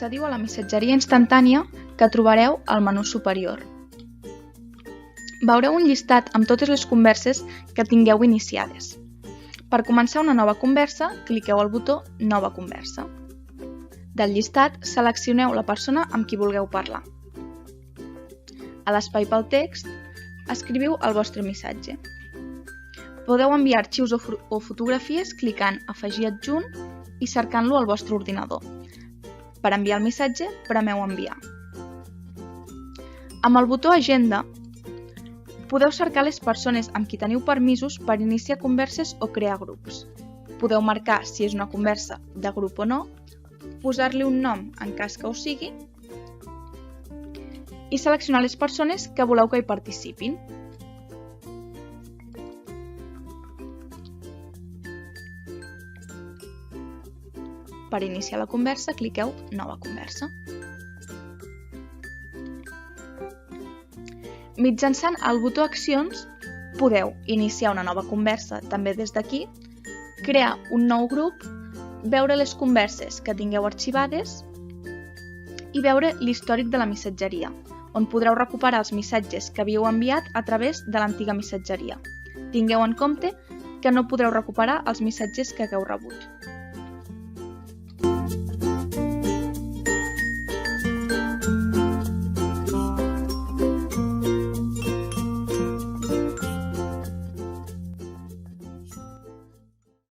Accediu a la missatgeria instantània que trobareu al menú superior. Veureu un llistat amb totes les converses que tingueu iniciades. Per començar una nova conversa, cliqueu al botó Nova conversa. Del llistat, seleccioneu la persona amb qui vulgueu parlar. A l'espai pel text, escriviu el vostre missatge. Podeu enviar arxius o fotografies clicant Afegir adjunt i cercant-lo al vostre ordinador. Per enviar el missatge, premeu Enviar. Amb el botó Agenda, podeu cercar les persones amb qui teniu permisos per iniciar converses o crear grups. Podeu marcar si és una conversa de grup o no, posar-li un nom en cas que ho sigui i seleccionar les persones que voleu que hi participin. Per iniciar la conversa, cliqueu Nova conversa. Mitjançant el botó Accions, podeu iniciar una nova conversa també des d'aquí, crear un nou grup, veure les converses que tingueu arxivades i veure l'històric de la missatgeria, on podreu recuperar els missatges que havíeu enviat a través de l'antiga missatgeria. Tingueu en compte que no podreu recuperar els missatges que hagueu rebut.